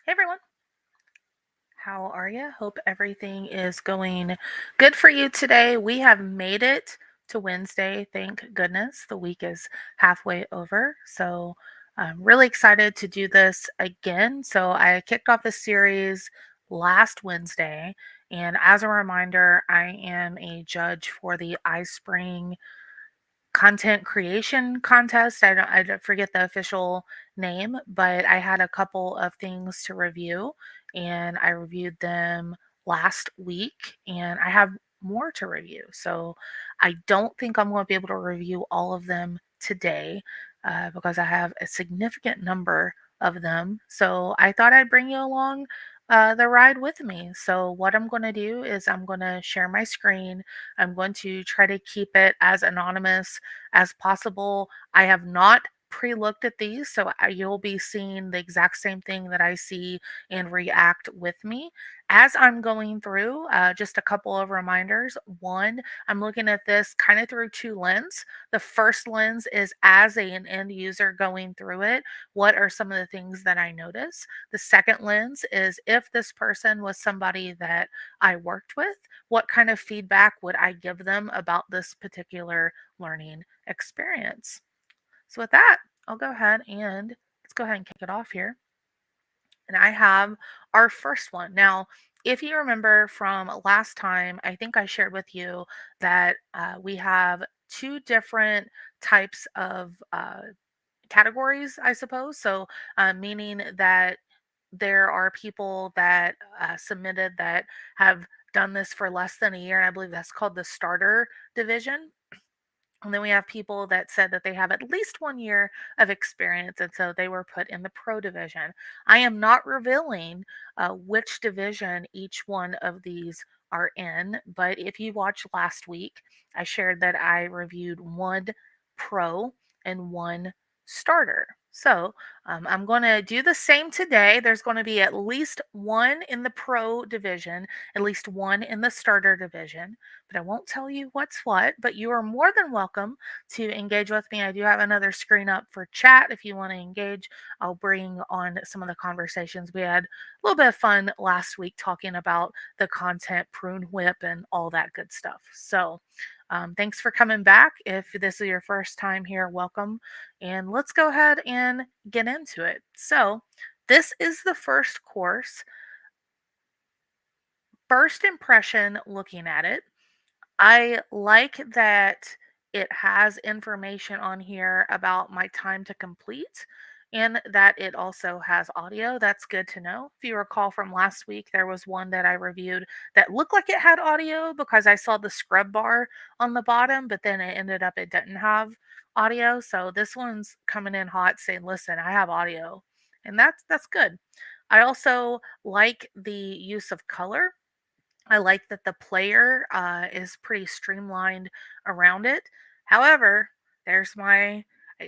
Hey everyone, how are you? Hope everything is going good for you today. We have made it to Wednesday, thank goodness. The week is halfway over. So I'm really excited to do this again. So I kicked off this series last Wednesday. And as a reminder, I am a judge for the iSpring content creation contest. I don't forget the official name, but I had a couple of things to review and I reviewed them last week and I have more to review. So I don't think I'm going to be able to review all of them today because I have a significant number of them. So I thought I'd bring you along the ride with me. So what I'm going to do is I'm going to share my screen. I'm going to try to keep it as anonymous as possible. I have not pre-looked at these, so you'll be seeing the exact same thing that I see and react with me. As I'm going through, just a couple of reminders. One, I'm looking at this kind of through two lenses. The first lens is as an end user going through it, what are some of the things that I notice? The second lens is if this person was somebody that I worked with, what kind of feedback would I give them about this particular learning experience. So with that, I'll go ahead and let's go ahead and kick it off here. And I have our first one. Now, if you remember from last time, I think I shared with you that we have two different types of categories, I suppose. So, meaning that there are people that submitted that have done this for less than a year, and I believe that's called the starter division. And then we have people that said that they have at least 1 year of experience, and so they were put in the pro division. I am not revealing which division each one of these are in, but if you watched last week, I shared that I reviewed one pro and one starter. So I'm going to do the same today. There's going to be at least one in the pro division, at least one in the starter division, but I won't tell you what's what. But you are more than welcome to engage with me. I do have another screen up for chat if you want to engage. I'll bring on some of the conversations. We had a little bit of fun last week talking about the content prune whip and all that good stuff. So, thanks for coming back. If this is your first time here, welcome. And let's go ahead and get into it. So, this is the first course. First impression looking at it, I like that it has information on here about my time to complete and that it also has audio. That's good to know. If you recall from last week, there was one that I reviewed that looked like it had audio because I saw the scrub bar on the bottom, but then it ended up it didn't have audio. So this one's coming in hot saying, "Listen, I have audio." And that's good. I also like the use of color. I like that the player is pretty streamlined around it. However, there's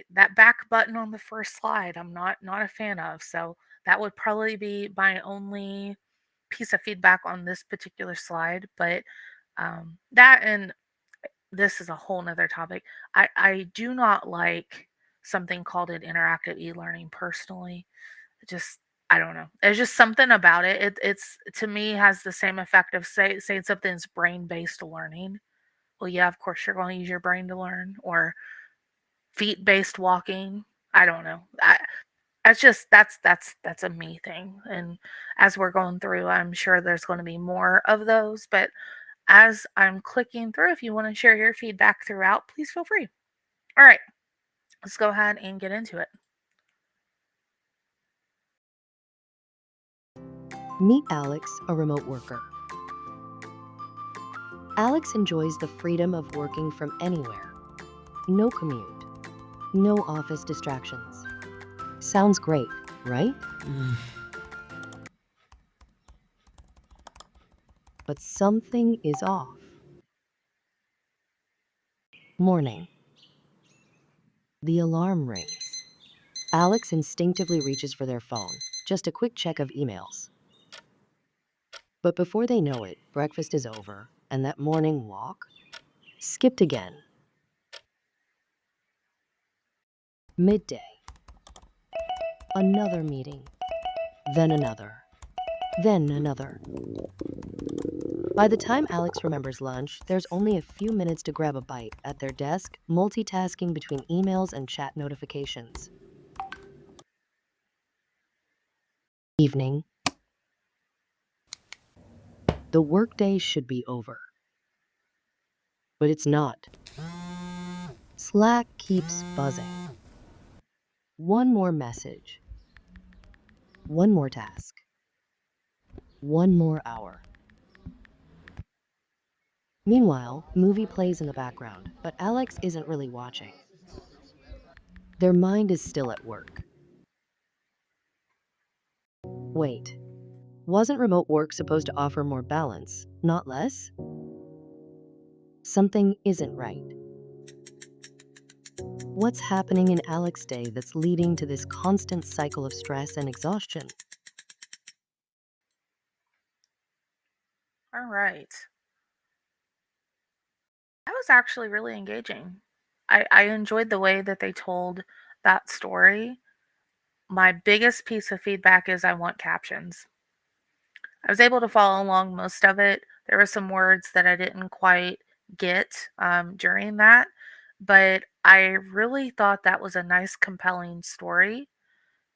that back button on the first slide. I'm not a fan of. So that would probably be my only piece of feedback on this particular slide. But that and this is a whole nother topic. I do not like something called an interactive e-learning personally. Just I don't know. There's just something about it. It's to me has the same effect of saying something's brain-based learning. Well, yeah, of course you're going to use your brain to learn, or feet-based walking. I don't know. That's just that's a me thing. And as we're going through, I'm sure there's going to be more of those. But as I'm clicking through, if you want to share your feedback throughout, please feel free. All right, let's go ahead and get into it. Meet Alex, a remote worker. Alex enjoys the freedom of working from anywhere. No commute, no office distractions. Sounds great, right? But something is off. Morning. The alarm rings. Alex instinctively reaches for their phone, just a quick check of emails. But before they know it, breakfast is over, and that morning walk skipped again. Midday. Another meeting. then another, then another. By the time Alex remembers lunch, there's only a few minutes to grab a bite at their desk, multitasking between emails and chat notifications. Evening. The workday should be over, but it's not. Slack keeps buzzing. One more message, one more task, one more hour. Meanwhile, movie plays in the background, but Alex isn't really watching. Their mind is still at work. Wait, wasn't remote work supposed to offer more balance, not less? Something isn't right. What's happening in Alex's day that's leading to this constant cycle of stress and exhaustion? All right. That was actually really engaging. I enjoyed the way that they told that story. My biggest piece of feedback is I want captions. I was able to follow along most of it. There were some words that I didn't quite get during that, but I really thought that was a nice, compelling story,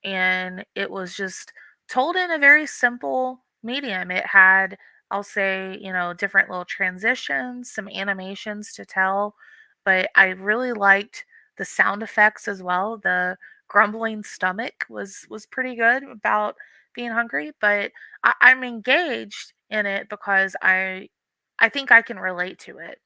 and it was just told in a very simple medium. It had, I'll say, different little transitions, some animations to tell, but I really liked the sound effects as well. The grumbling stomach was pretty good about being hungry, but I'm engaged in it because I think I can relate to it.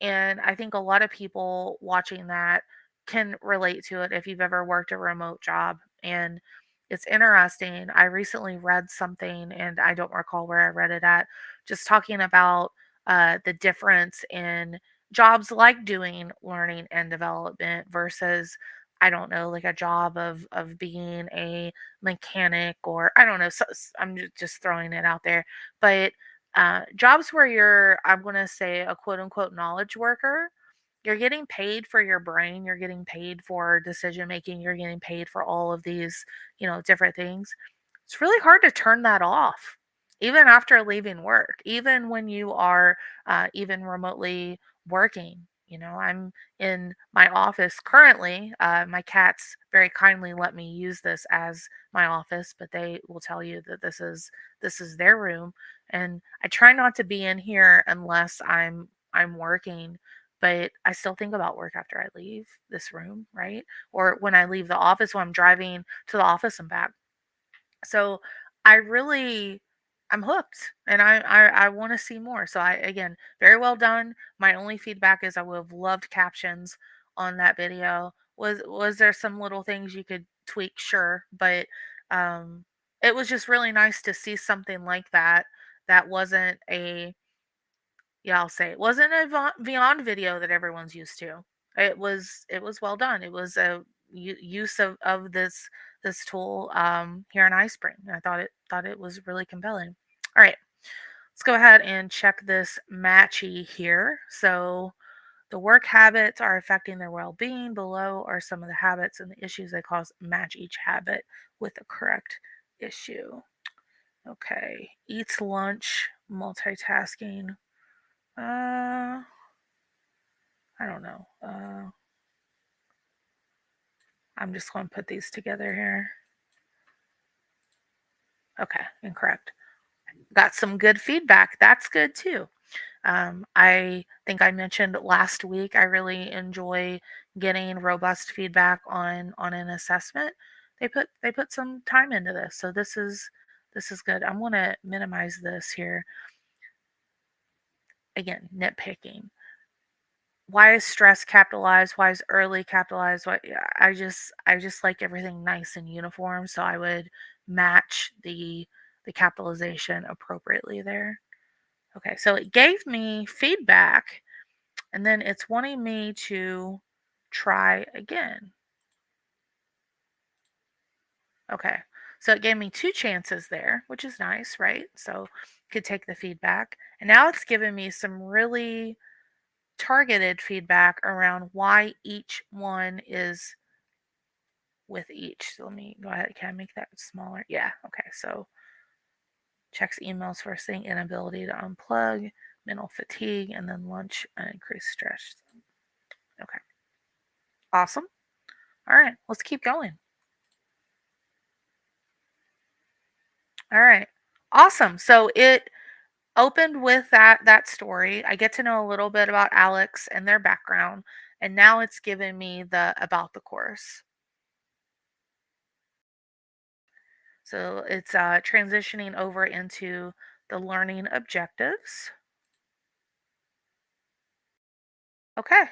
And I think a lot of people watching that can relate to it if you've ever worked a remote job. And it's interesting. I recently read something, and I don't recall where I read it at, just talking about the difference in jobs like doing learning and development versus, I don't know, like a job of being a mechanic, or I don't know. I'm just throwing it out there, but jobs where you're, I'm going to say, a quote unquote knowledge worker, you're getting paid for your brain, you're getting paid for decision making, you're getting paid for all of these, different things. It's really hard to turn that off, even after leaving work, even when you are even remotely working. I'm in my office currently. My cats very kindly let me use this as my office, but they will tell you that this is their room, and I try not to be in here unless I'm working. But I still think about work after I leave this room, right? Or when I leave the office, when I'm driving to the office and back. So I really, I'm hooked, and I want to see more. So I, again, very well done. My only feedback is I would have loved captions on that video. Was there some little things you could tweak? Sure, but um it was just really nice to see something like that that wasn't a, yeah, I'll say, it wasn't a beyond video that everyone's used to. It was well done. It was a use of this tool here in iSpring. I thought it was really compelling. All right, let's go ahead and check this matchy here. So the work habits are affecting their well-being. Below are some of the habits and the issues they cause. Match each habit with the correct issue. Okay, eats lunch, multitasking. Uh, I don't know. I'm just going to put these together here. Okay, incorrect. Got some good feedback. That's good too. I think I mentioned last week I really enjoy getting robust feedback on an assessment. They put some time into this, so this is good. I'm going to minimize this here. Again, nitpicking. Why is stress capitalized? Why is early capitalized? Why, yeah, I just like everything nice and uniform, so I would match the capitalization appropriately there. Okay, so it gave me feedback, and then it's wanting me to try again. Okay, so it gave me two chances there, which is nice, right? So could take the feedback, and now it's giving me some really targeted feedback around why each one is with each. So let me go ahead. Can I make that smaller? Yeah. Okay. So checks emails first thing, inability to unplug, mental fatigue, and then lunch and increased stress. Okay. Awesome. All right. Let's keep going. All right. Awesome. So it opened with that story. I get to know a little bit about Alex and their background, and now it's given me the about the course. So it's transitioning over into the learning objectives. Okay,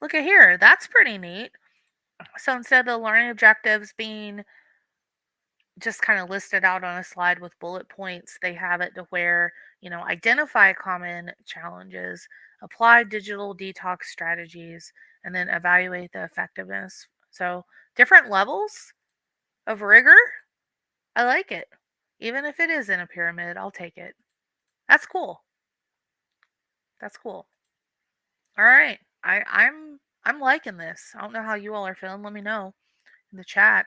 look at here. That's pretty neat. So instead of the learning objectives being just kind of listed out on a slide with bullet points, they have it to where, identify common challenges, apply digital detox strategies, and then evaluate the effectiveness. So different levels of rigor. I like it. Even if it is in a pyramid, I'll take it. That's cool. That's cool. All right. I'm liking this. I don't know how you all are feeling. Let me know in the chat.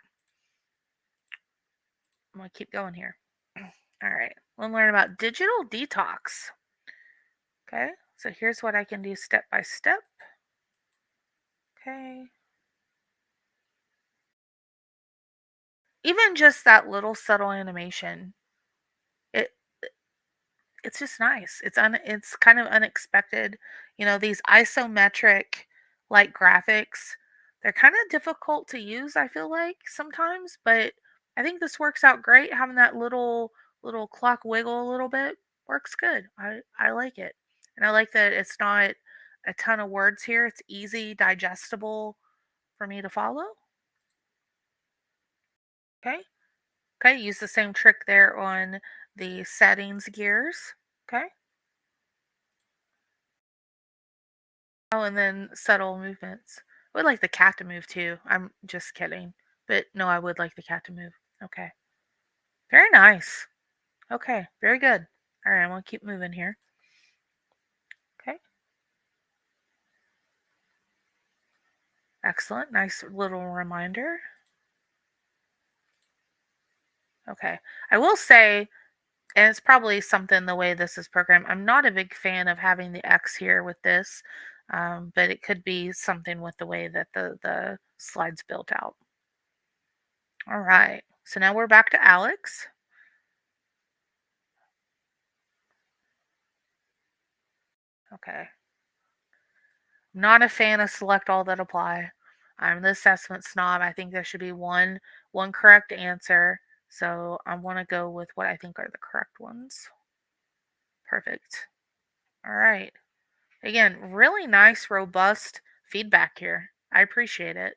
I'm gonna keep going here. All right. We'll learn about digital detox. Okay. So here's what I can do step by step. Okay. Even just that little subtle animation, it it's just nice. It's kind of unexpected. These isometric like graphics, they're kind of difficult to use, I feel like sometimes, but I think this works out great. Having that little clock wiggle a little bit works good. I like it. And I like that it's not a ton of words here. It's easy, digestible for me to follow. Okay. Okay, use the same trick there on the settings gears. Okay. Oh, and then subtle movements. I would like the cat to move too. I'm just kidding. But no, I would like the cat to move. Okay. Very nice. Okay, very good. All right, I'm going to keep moving here. Okay. Excellent. Nice little reminder. Okay. I will say, and it's probably something the way this is programmed, I'm not a big fan of having the X here with this, but it could be something with the way that the slide's built out. All right. So now we're back to Alex. Okay. Not a fan of select all that apply. I'm the assessment snob. I think there should be one correct answer. So I want to go with what I think are the correct ones. Perfect. All right. Again, really nice, robust feedback here. I appreciate it.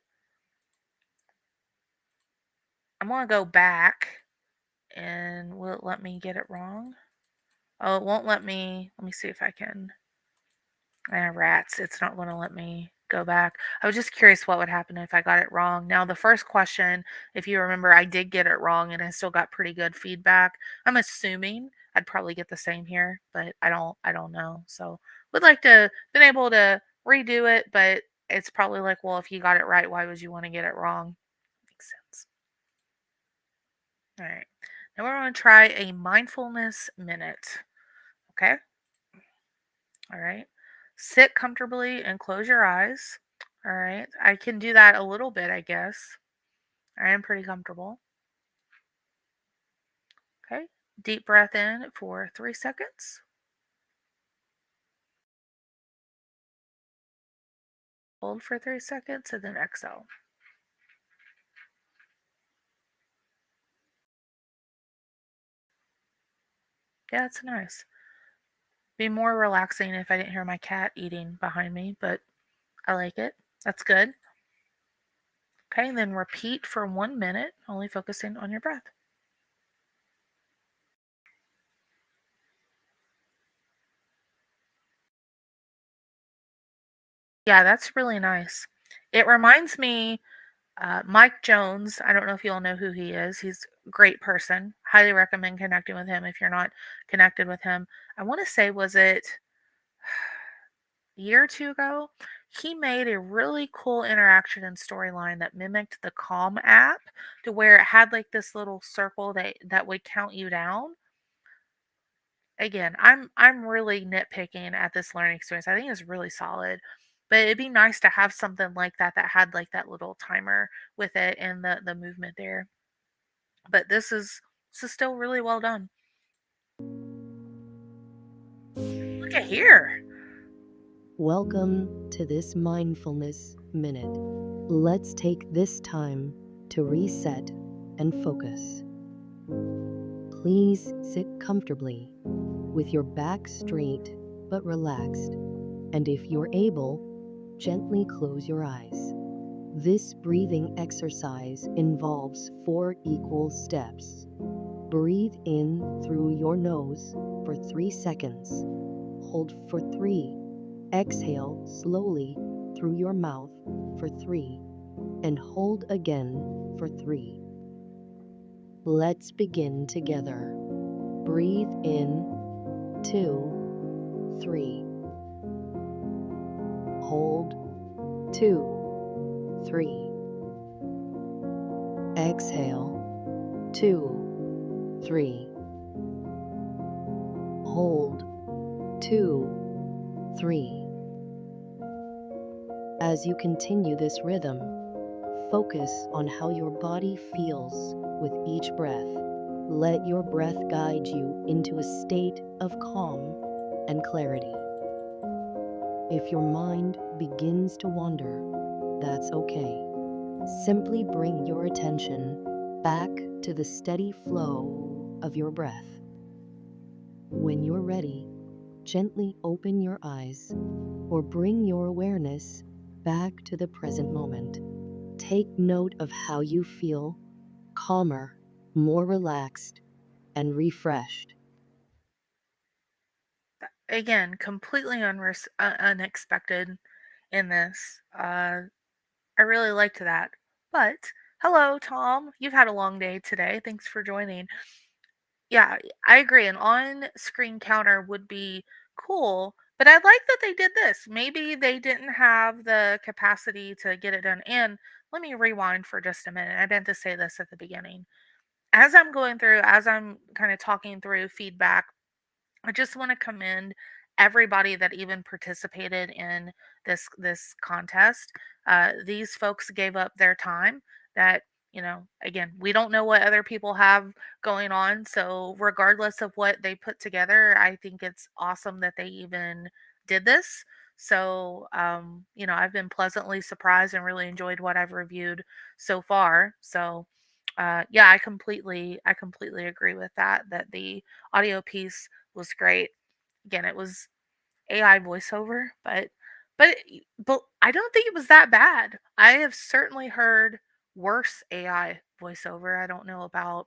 I'm going to go back and will it let me get it wrong? Oh, it won't let me. Let me see if I can. Rats. It's not going to let me go back. I was just curious what would happen if I got it wrong. Now, the first question, if you remember, I did get it wrong and I still got pretty good feedback. I'm assuming I'd probably get the same here, but I don't know. So, would like to been able to redo it, but it's probably like, well, if you got it right, why would you want to get it wrong? Makes sense. All right. Now we're going to try a mindfulness minute. Okay? All right. Sit comfortably and close your eyes. All right. I can do that a little bit, I guess. I am pretty comfortable. Okay. Deep breath in for 3 seconds. Hold for 3 seconds and then exhale. Yeah, it's nice. Be more relaxing if I didn't hear my cat eating behind me, but I like it. That's good. Okay, and then repeat for 1 minute, only focusing on your breath. Yeah, that's really nice. It reminds me, Mike Jones. I don't know if you all know who he is. He's a great person. Highly recommend connecting with him if you're not connected with him. I want to say, was it? year or two ago, he made a really cool interaction and storyline that mimicked the Calm app to where it had like this little circle that would count you down. Again, I'm really nitpicking at this learning experience. I think it's really solid. But it'd be nice to have something like that that had like that little timer with it and the movement there. But this is still really well done. Look at here. Welcome to this mindfulness minute. Let's take this time to reset and focus. Please sit comfortably with your back straight but relaxed, and if you're able, gently close your eyes. This breathing exercise involves 4 equal steps. Breathe in through your nose for 3 seconds. Hold for 3. Exhale slowly through your mouth for 3. And hold again for 3. Let's begin together. Breathe in 2, 3. Hold 2, 3. Exhale 2, 3. Hold 2, 3. As you continue this rhythm, focus on how your body feels with each breath. Let your breath guide you into a state of calm and clarity. If your mind begins to wander, that's okay. Simply bring your attention back to the steady flow of your breath. When you're ready, gently open your eyes or bring your awareness back to the present moment. Take note of how you feel, calmer, more relaxed, and refreshed. Again, completely unexpected in this. I really liked that. But hello, Tom. You've had a long day today. Thanks for joining. Yeah, I agree. An on-screen counter would be cool, but I like that they did this. Maybe they didn't have the capacity to get it done. And let me rewind for just a minute. I meant to say this at the beginning. As I'm kind of talking through feedback, I just want to commend everybody that even participated in this contest. These folks gave up their time. That again, we don't know what other people have going on. So regardless of what they put together, I think it's awesome that they even did this. So I've been pleasantly surprised and really enjoyed what I've reviewed so far. So yeah, I completely agree with that. That the audio piece was great. Again, it was AI voiceover, but I don't think it was that bad. I have certainly heard worse AI voiceover. I don't know about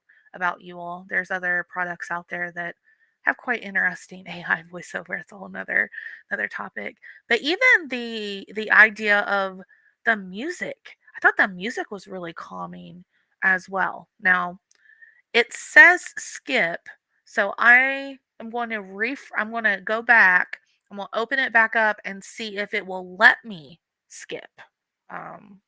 you all. There's other products out there that have quite interesting AI voiceover. It's a whole another topic. But even the idea of the music, I thought the music was really calming as well. Now, it says skip, so I'm going to go back. I'm going to open it back up and see if it will let me skip. Um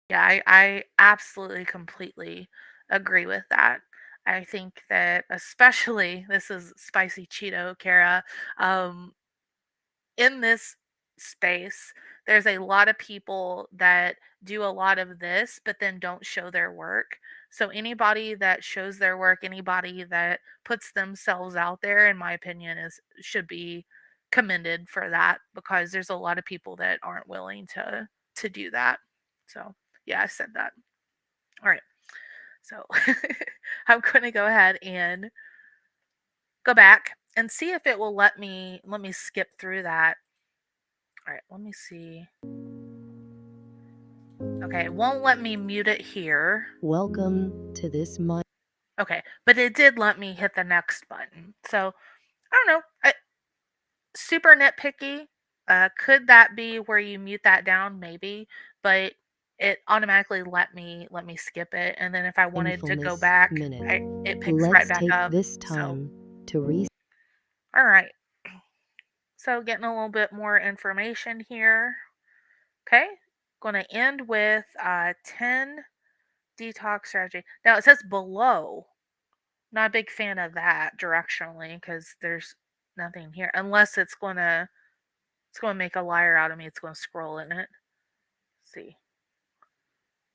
yeah, I absolutely completely agree with that. I think that especially this is spicy Cheeto, Kara. Um in this space, there's a lot of people that do a lot of this, but then don't show their work. So anybody that shows their work, anybody that puts themselves out there, in my opinion, is should be commended for that because there's a lot of people that aren't willing to do that. So yeah, I said that. All right. So I'm gonna go ahead and go back and see if it will let me skip through that. All right, let me see. Okay, it won't let me mute it here. Welcome to this Okay, but it did let me hit the next button. So I don't know. Super nitpicky. Could that be where you mute that down? Maybe, but it automatically let me skip it, and then if I wanted to go mindfulness back, minute. it picks right Let's back take up. this So time to reset. all right. So getting a little bit more information here. Okay. Going to end with 10 detox strategy. Now it says below. Not a big fan of that directionally because there's nothing here unless it's going to make a liar out of me. It's going to scroll in it. See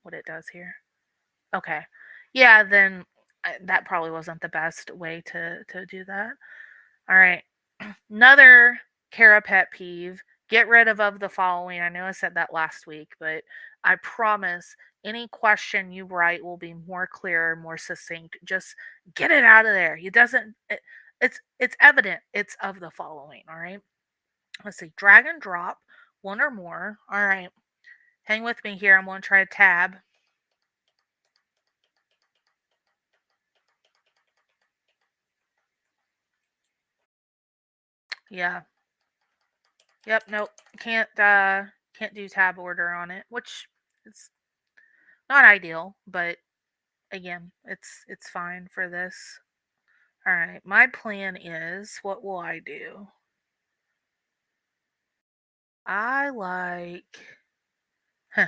what it does here. Okay. Yeah, then that probably wasn't the best way to do that. All right. Another Kara pet peeve. Get rid of the following. I know I said that last week, but I promise any question you write will be more clear, more succinct. Just get it out of there. It doesn't it's evident it's of the following, all right? Let's see. Drag and drop one or more. All right. Hang with me here. I'm going to try a tab. Yeah. Yep, nope. Can't do tab order on it, which is not ideal, but again, it's fine for this. All right, my plan is what will I do? I like huh,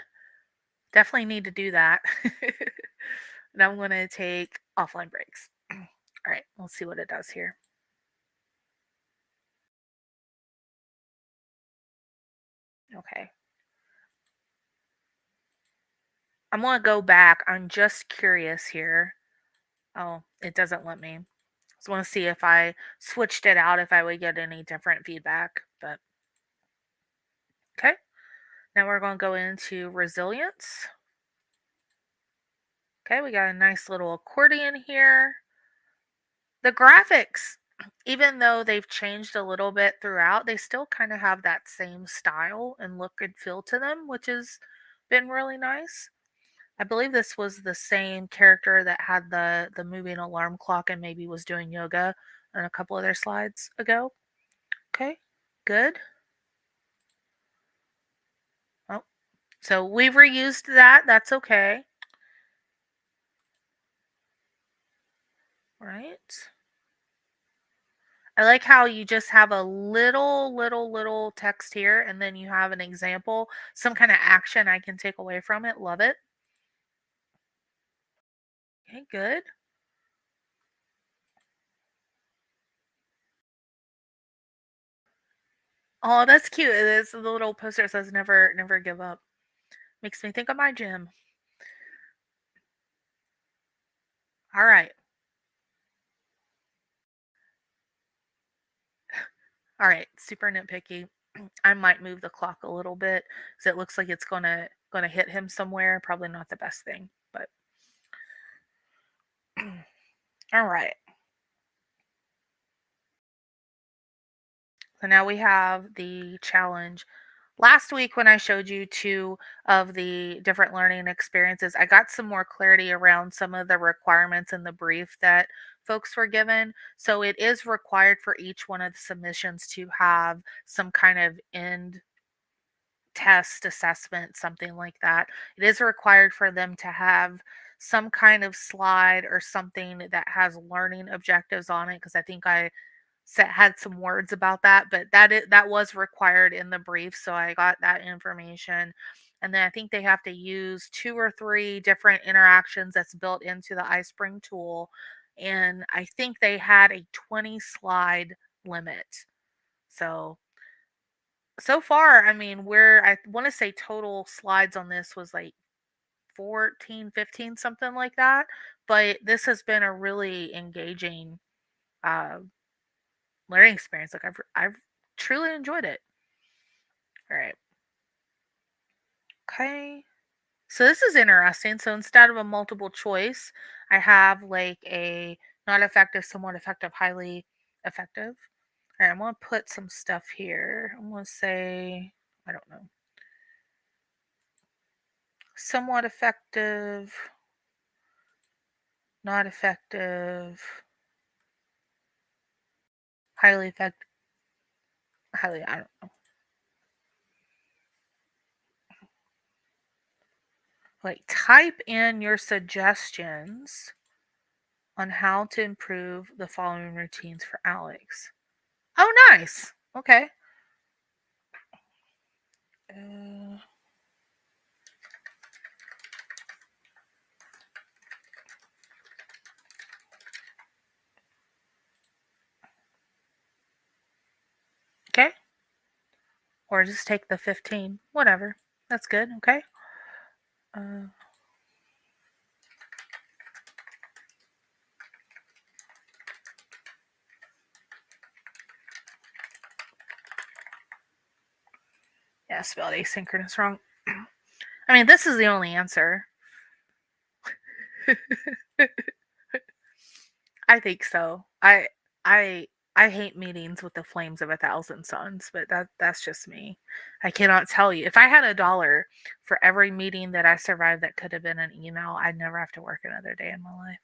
definitely need to do that. And I'm going to take offline breaks. All right, we'll see what it does here. Okay. I'm going to go back. I'm just curious here. Oh, it doesn't let me. Just want to see if I switched it out, if I would get any different feedback. But okay, now we're going to go into resilience. Okay, we got a nice little accordion here. The graphics, even though they've changed a little bit throughout, they still kind of have that same style and look and feel to them, which has been really nice. I believe this was the same character that had the moving alarm clock and maybe was doing yoga on a couple other slides ago. Okay, good. Oh, so we've reused that. That's okay. Right. I like how you just have a little text here and then you have an example, some kind of action I can take away from it. Love it. Okay, good. Oh, that's cute. It is the little poster that says never give up. Makes me think of my gym. All right. All right. Super nitpicky. I might move the clock a little bit because it looks like it's gonna hit him somewhere. Probably not the best thing, but all right. So now we have the challenge. Last week, when I showed you two of the different learning experiences, I got some more clarity around some of the requirements in the brief that folks were given. So it is required for each one of the submissions to have some kind of end test assessment, something like that. It is required for them to have some kind of slide or something that has learning objectives on it because I think I had some words about that, but that was required in the brief, so I got that information. And then I think they have to use two or three different interactions that's built into the iSpring tool, and I think they had a 20 slide limit. So so far, I mean, I want to say total slides on this was like 14, 15, something like that. But this has been a really engaging uh, learning experience. Like I've truly enjoyed it. All right. Okay. So this is interesting. So instead of a multiple choice, I have like a not effective, somewhat effective, highly effective. All right, I'm gonna put some stuff here. I'm gonna say, I don't know, somewhat effective, not effective, highly effective, highly, I don't know. Like type in your suggestions on how to improve the following routines for Alex. Oh, nice. Okay. Uh, okay. Or just take the 15. Whatever. That's good. Okay. Uh, yeah, spelled asynchronous wrong. I mean, this is the only answer. I think so. I I hate meetings with the flames of a thousand suns, but that's just me. I cannot tell you. If I had $1 for every meeting that I survived that could have been an email, I'd never have to work another day in my life.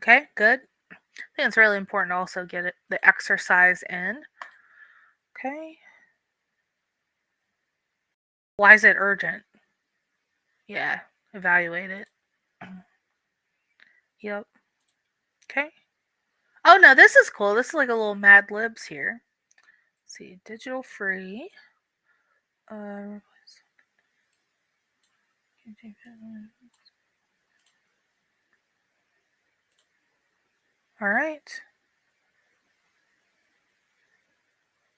Okay, good. I think it's really important to also get the exercise in. Okay. Why is it urgent? Yeah, evaluate it. Yep. Okay. Oh no, this is cool. This is like a little Mad Libs here. Let's see, digital free. Uh, all right.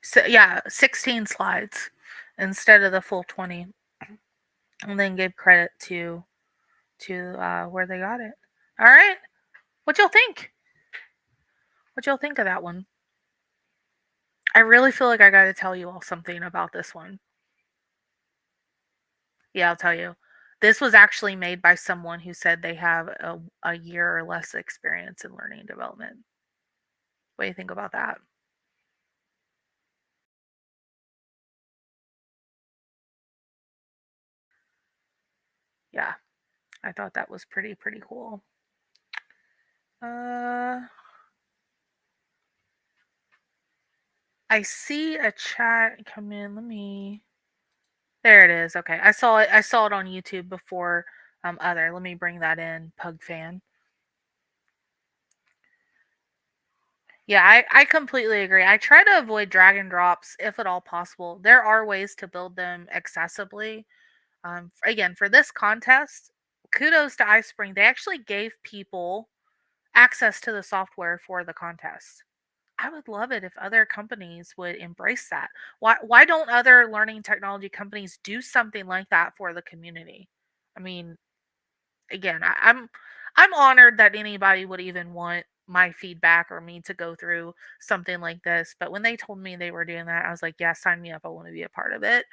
So yeah, 16 slides instead of the full 20, and then give credit to where they got it. All right. What y'all think? What y'all think of that one? I really feel like I got to tell you all something about this one. Yeah, I'll tell you. This was actually made by someone who said they have a year or less experience in learning development. What do you think about that? Yeah, I thought that was pretty cool. Uh, I see a chat come in. Let me. There it is. Okay, I saw it. I saw it on YouTube before. Other. Let me bring that in. Pug fan. Yeah, I completely agree. I try to avoid drag and drops if at all possible. There are ways to build them accessibly. Again, for this contest, kudos to iSpring. They actually gave people access to the software for the contest. I would love it if other companies would embrace that. Why don't other learning technology companies do something like that for the community? I mean, again, I'm honored that anybody would even want my feedback or me to go through something like this. But when they told me they were doing that, I was like, yeah, sign me up. I want to be a part of it.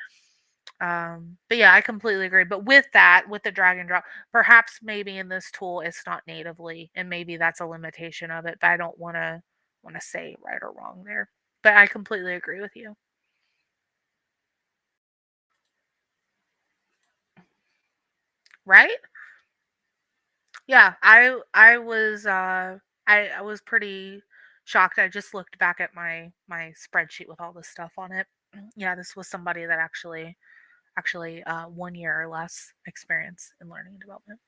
But yeah, I completely agree. But with that, with the drag and drop, perhaps maybe in this tool it's not natively, and maybe that's a limitation of it. But I don't want to say right or wrong there. But I completely agree with you. Right? Yeah, I was pretty shocked. I just looked back at my spreadsheet with all this stuff on it. Yeah, this was somebody that actually 1 year or less experience in learning and development.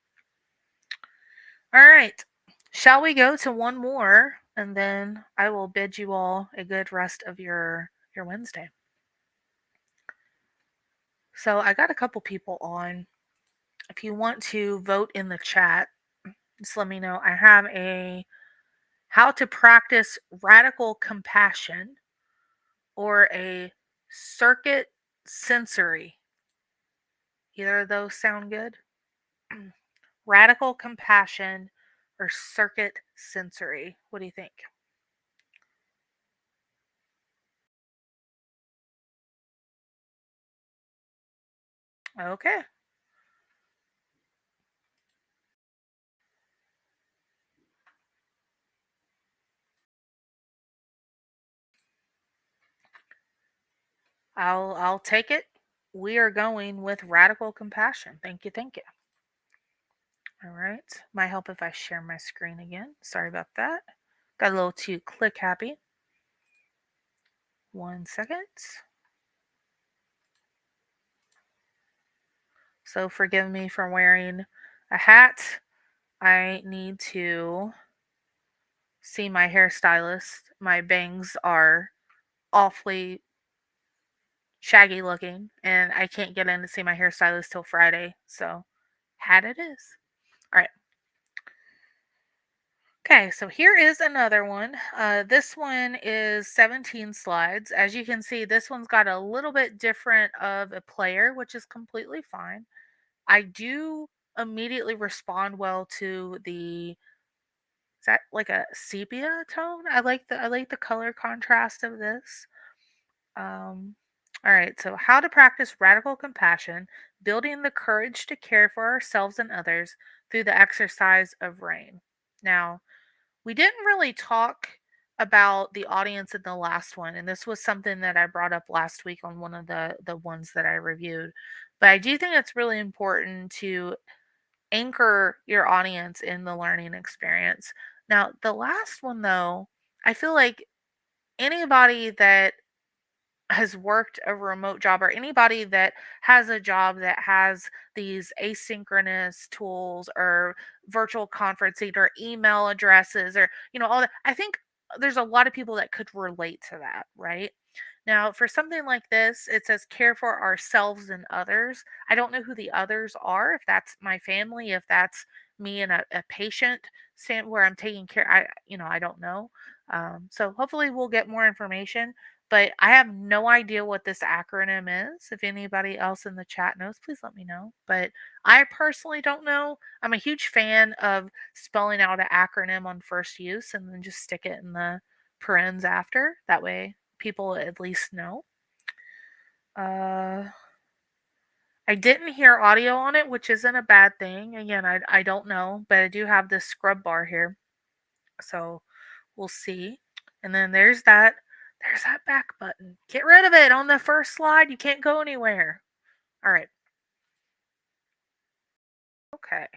All right. Shall we go to one more and then I will bid you all a good rest of your Wednesday. So, I got a couple people on. If you want to vote in the chat, just let me know. I have a how to practice radical compassion or a circuit sensory. Either of those sound good? Radical compassion or circuit sensory. What do you think? Okay. I'll take it. We are going with radical compassion. Thank you. Thank you. All right. Might help if I share my screen again. Sorry about that. Got a little too click happy. 1 second. So forgive me for wearing a hat. I need to see my hairstylist. My bangs are awfully shaggy looking, and I can't get in to see my hairstylist till Friday. So, hat it is. All right. Okay, so here is another one. This one is 17 slides. As you can see, this one's got a little bit different of a player, which is completely fine. I do immediately respond well to the is that like a sepia tone? I like the color contrast of this. Um, all right, so how to practice radical compassion, building the courage to care for ourselves and others through the exercise of rain. Now, we didn't really talk about the audience in the last one, and this was something that I brought up last week on one of the ones that I reviewed. But I do think it's really important to anchor your audience in the learning experience. Now, the last one though, I feel like anybody that has worked a remote job or anybody that has a job that has these asynchronous tools or virtual conferencing or email addresses or all that, I think there's a lot of people that could relate to that, right? Now, for something like this, it says care for ourselves and others. I don't know who the others are, if that's my family, if that's me and a patient where I'm taking care. I don't know. So hopefully we'll get more information, but I have no idea what this acronym is. If anybody else in the chat knows, please let me know. But I personally don't know. I'm a huge fan of spelling out an acronym on first use and then just stick it in the parens after. That way people at least know. Uh, I didn't hear audio on it, which isn't a bad thing. Again, I don't know, but I do have this scrub bar here. So we'll see. And then there's that back button. Get rid of it on the first slide. You can't go anywhere. All right. Okay.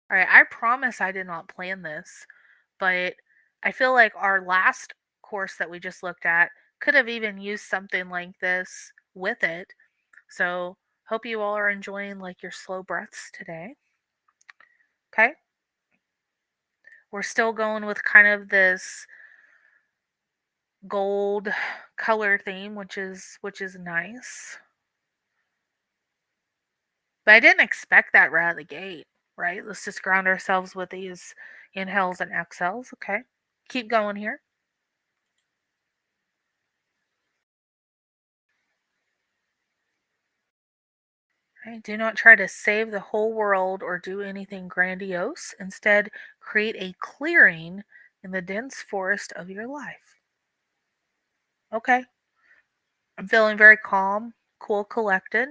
All right. I promise I did not plan this, but I feel like our last course that we just looked at could have even used something like this with it. So, hope you all are enjoying like your slow breaths today. Okay? We're still going with kind of this gold color theme, which is nice. But I didn't expect that right out of the gate, right? Let's just ground ourselves with these inhales and exhales. Okay. Keep going here. Right? Do not try to save the whole world or do anything grandiose. Instead, create a clearing in the dense forest of your life. Okay. I'm feeling very calm, cool, collected.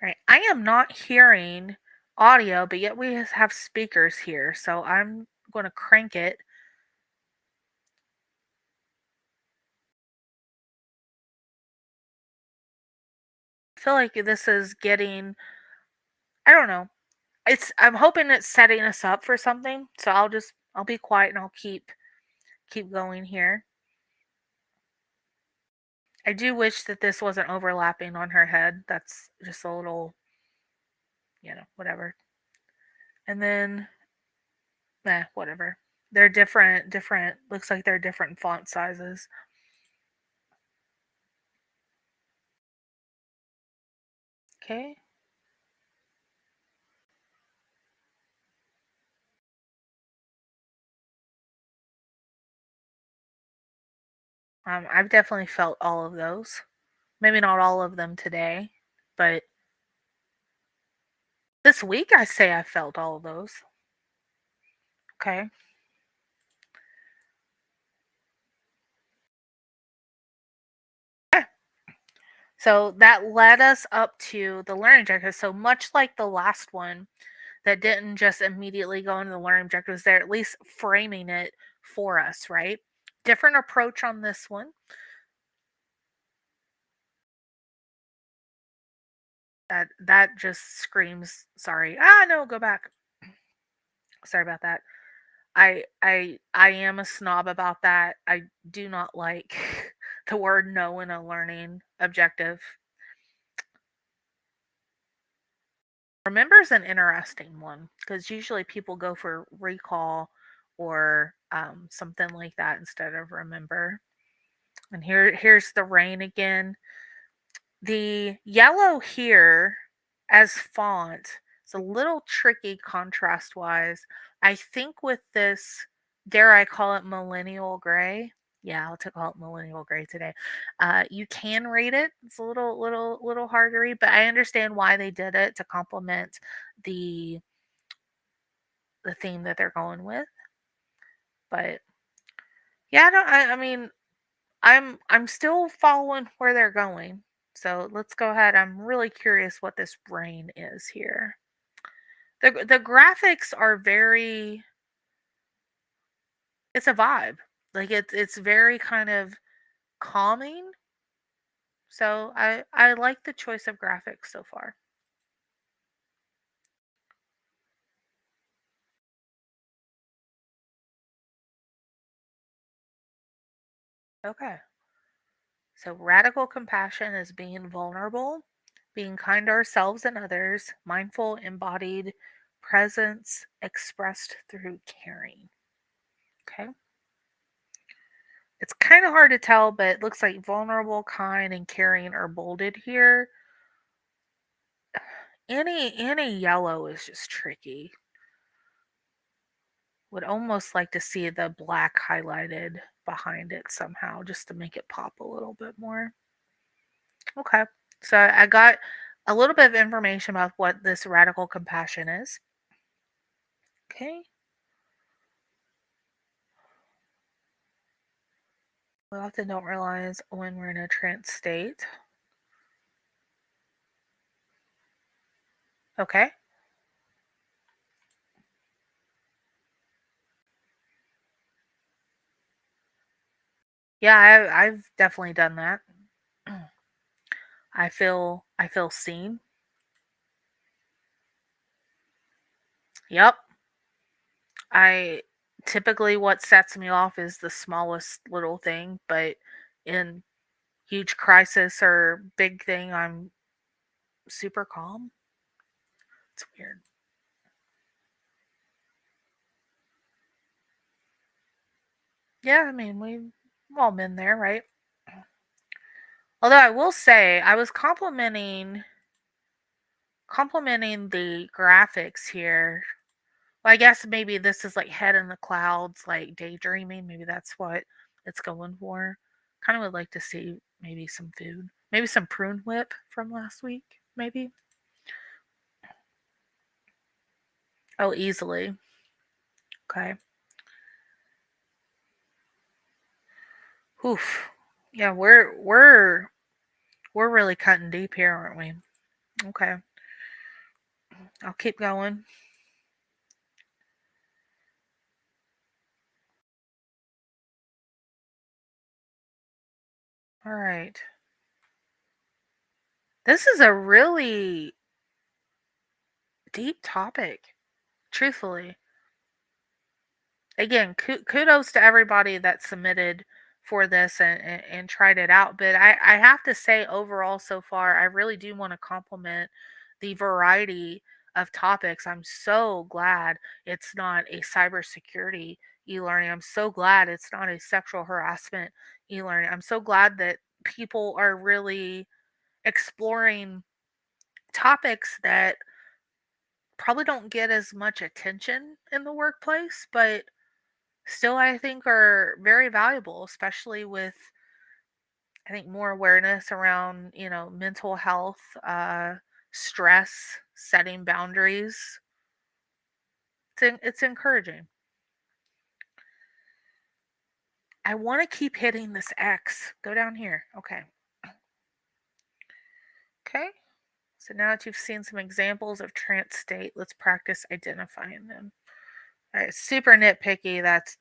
All right. I am not hearing audio, but yet we have speakers here. So I'm going to crank it. I feel like this is getting, I don't know. I'm hoping it's setting us up for something. So I'll be quiet and I'll keep going here. I do wish that this wasn't overlapping on her head. That's just a little, whatever. And then, whatever. They're different. Looks like they're different font sizes. Okay. I've definitely felt all of those. Maybe not all of them today, but this week I say I felt all of those. Okay. Yeah. So that led us up to the learning objectives. So much like the last one, that didn't just immediately go into the learning objectives. They're at least framing it for us, right? Different approach on this one. That just screams sorry. Ah, no, go back. Sorry about that. I am a snob about that. I do not like the word no in a learning objective. Remember's an interesting one because usually people go for recall or something like that instead of remember. And here's the rain again. The yellow here as font is a little tricky contrast wise. I think with this, dare I call it millennial gray? Yeah, I'll call it millennial gray today. You can read it. It's a little hard to read, but I understand why they did it to complement the the theme that they're going with. But yeah, I mean, I'm still following where they're going. So let's go ahead. I'm really curious what this brain is here. The graphics are very it's a vibe. Like it's very kind of calming. So I like the choice of graphics so far. Okay. So radical compassion is being vulnerable, being kind to ourselves and others, mindful, embodied presence expressed through caring. Okay. It's kind of hard to tell, but it looks like vulnerable, kind, and caring are bolded here. Any yellow is just tricky. Would almost like to see the black highlighted behind it somehow just to make it pop a little bit more. Okay. So I got a little bit of information about what this radical compassion is. Okay. We often don't realize when we're in a trance state. Okay. Yeah, I've definitely done that. I feel seen. Yep. I typically what sets me off is the smallest little thing, but in huge crisis or big thing, I'm super calm. It's weird. Yeah, I mean, we've all been there, right? Although I will say, I was complimenting the graphics here. Well, I guess maybe this is like head in the clouds, like daydreaming. Maybe that's what it's going for. Kind of would like to see maybe some food, maybe some prune whip from last week, maybe. Oh, easily. Okay. Oof. Yeah, we're really cutting deep here, aren't we? Okay. I'll keep going. All right. This is a really deep topic, truthfully. Again, kudos to everybody that submitted for this and tried it out. But I have to say, overall, so far, I really do want to compliment the variety of topics. I'm so glad it's not a cybersecurity e-learning. I'm so glad it's not a sexual harassment e-learning. I'm so glad that people are really exploring topics that probably don't get as much attention in the workplace, but still I think are very valuable, especially with I think more awareness around, mental health, stress, setting boundaries. It's encouraging. I want to keep hitting this X. Go down here. Okay. Okay. So now that you've seen some examples of trance state, let's practice identifying them. All right, super nitpicky. That's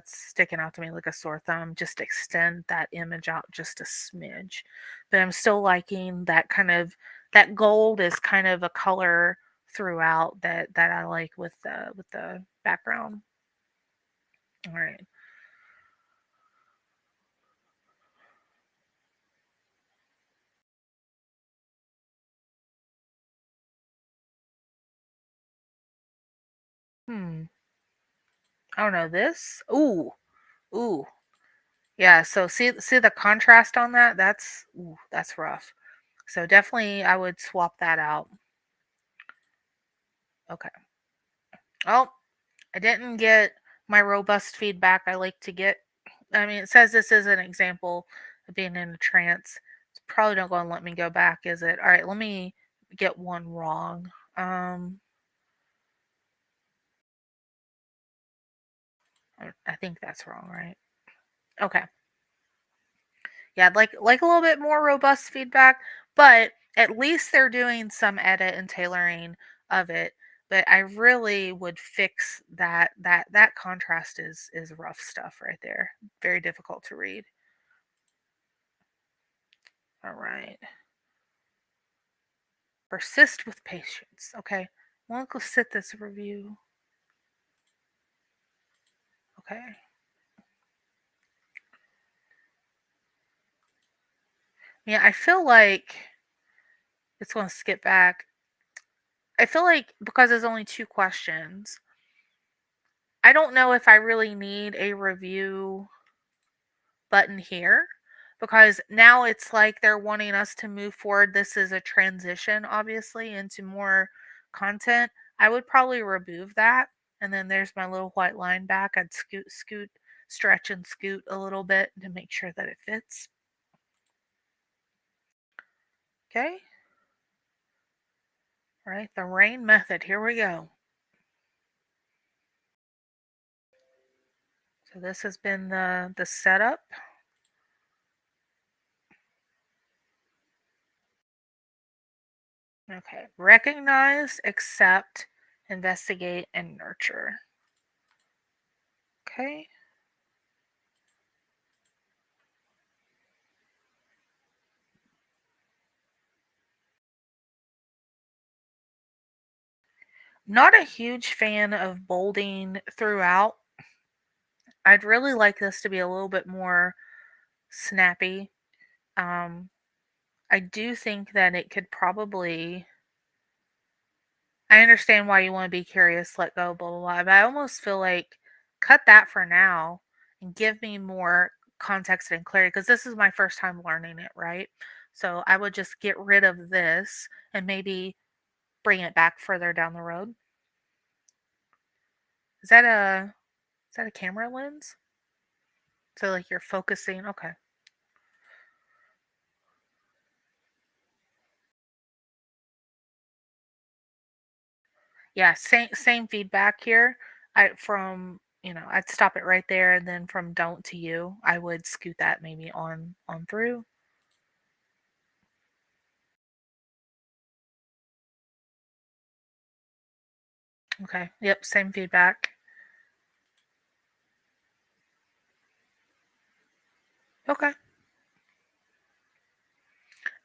sticking out to me like a sore thumb. Just extend that image out just a smidge. But I'm still liking that kind of that gold is kind of a color throughout that I like with the background. All right. Hmm. I don't know this. Ooh. Yeah, so see the contrast on that? That's rough. So definitely I would swap that out. Okay. Oh, I didn't get my robust feedback I like to get. I mean, it says this is an example of being in a trance. It's probably not going to let me go back, is it? All right, let me get one wrong. I think that's wrong, right? Okay. Yeah, I'd like a little bit more robust feedback, but at least they're doing some edit and tailoring of it. But I really would fix that contrast is rough stuff right there. Very difficult to read. All right. Persist with patience. Okay. Well, let's sit this review. Okay. Yeah, I feel like it's going to skip back. I feel like because there's only two questions, I don't know if I really need a review button here because now it's like they're wanting us to move forward. This is a transition, obviously, into more content. I would probably remove that. And then there's my little white line back. I'd stretch and scoot a little bit to make sure that it fits. Okay. All right. The rain method. Here we go. So this has been the setup. Okay. Recognize, accept, investigate, and nurture. Okay. Not a huge fan of bolding throughout. I'd really like this to be a little bit more snappy. Um, I do think that it could probably. I understand why you want to be curious, let go, blah, blah, blah. But I almost feel like cut that for now and give me more context and clarity because this is my first time learning it, right? So I would just get rid of this and maybe bring it back further down the road. Is that a camera lens? So like you're focusing. Okay. Yeah, same feedback here. I'd stop it right there, and then from don't to you, I would scoot that maybe on through. Okay. Yep, same feedback. Okay.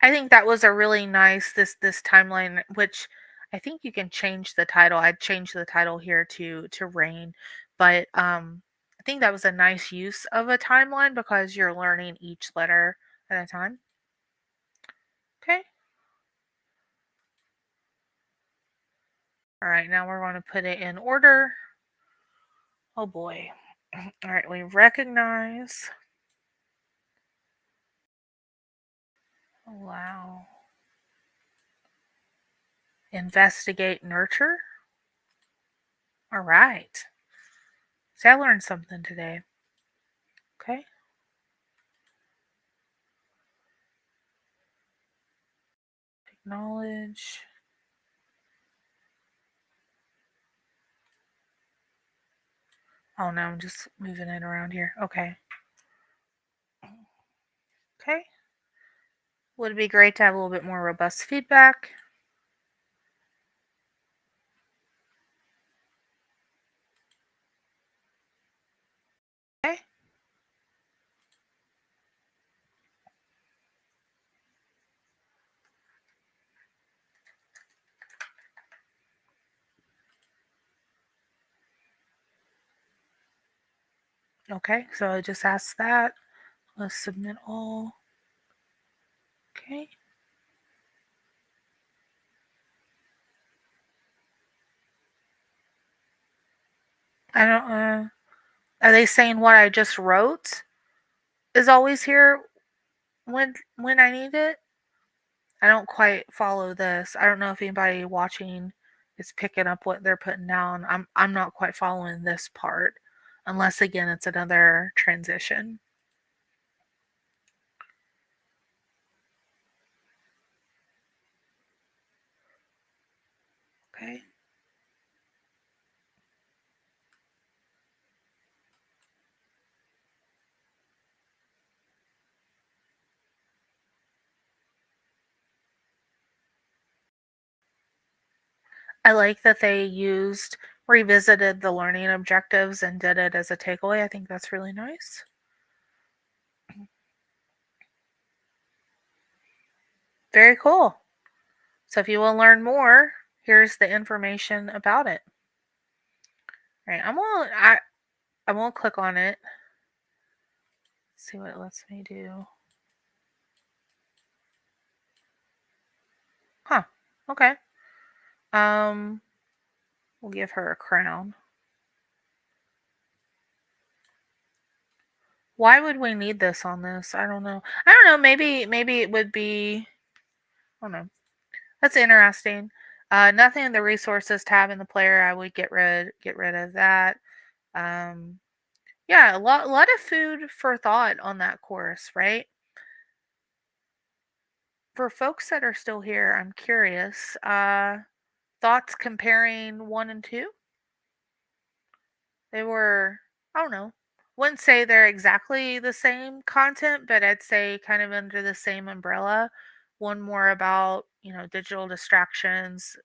I think that was a really nice this timeline, which I think you can change the title. I'd change the title here to rain, but I think that was a nice use of a timeline because you're learning each letter at a time. Okay. All right, now we're going to put it in order. Oh boy. All right, we recognize, allow, investigate, nurture. All right. See, I learned something today. Okay. Acknowledge. Oh no, I'm just moving it around here. Okay. Okay. Would it be great to have a little bit more robust feedback? Okay, so I just asked that. Let's submit all. Okay. I don't. Are they saying what I just wrote is always here when I need it? I don't quite follow this. I don't know if anybody watching is picking up what they're putting down. I'm not quite following this part, unless again it's another transition. Okay. I like that they revisited the learning objectives and did it as a takeaway. I think that's really nice. Very cool. So if you want to learn more, here's the information about it. All right, I'm gonna click on it. See what it lets me do. Huh. Okay. Um, we'll give her a crown. Why would we need this on this? I don't know. I don't know. Maybe it would be. I don't know. That's interesting. Nothing in the resources tab in the player. I would get rid of that. Um, yeah, a lot of food for thought on that course, right? For folks that are still here, I'm curious. Thoughts comparing one and two? They were, I don't know, wouldn't say they're exactly the same content, but I'd say kind of under the same umbrella. One more about, digital distractions,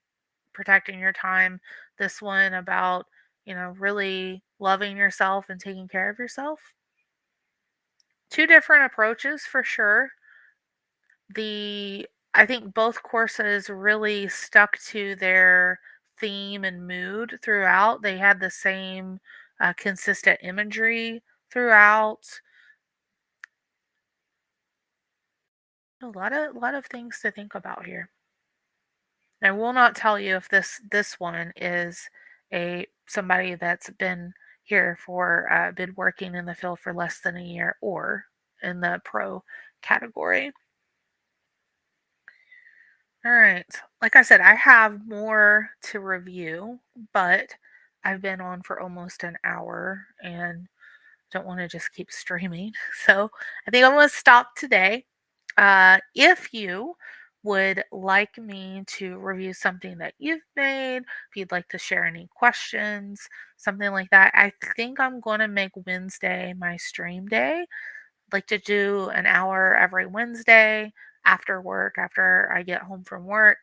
protecting your time. This one about, really loving yourself and taking care of yourself. Two different approaches for sure. The I think both courses really stuck to their theme and mood throughout. They had the same consistent imagery throughout. A lot of things to think about here. I will not tell you if this one is a somebody that's been working in the field for less than a year or in the pro category. All right. Like I said, I have more to review, but I've been on for almost an hour and don't want to just keep streaming. So I think I'm going to stop today. If you would like me to review something that you've made, if you'd like to share any questions, something like that, I think I'm going to make Wednesday my stream day. Like to do an hour every Wednesday after work, after I get home from work.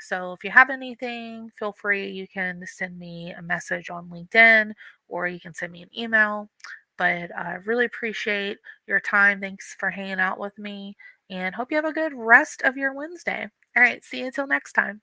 So if you have anything, feel free. You can send me a message on LinkedIn or you can send me an email. But I really appreciate your time. Thanks for hanging out with me and hope you have a good rest of your Wednesday. All right, see you until next time.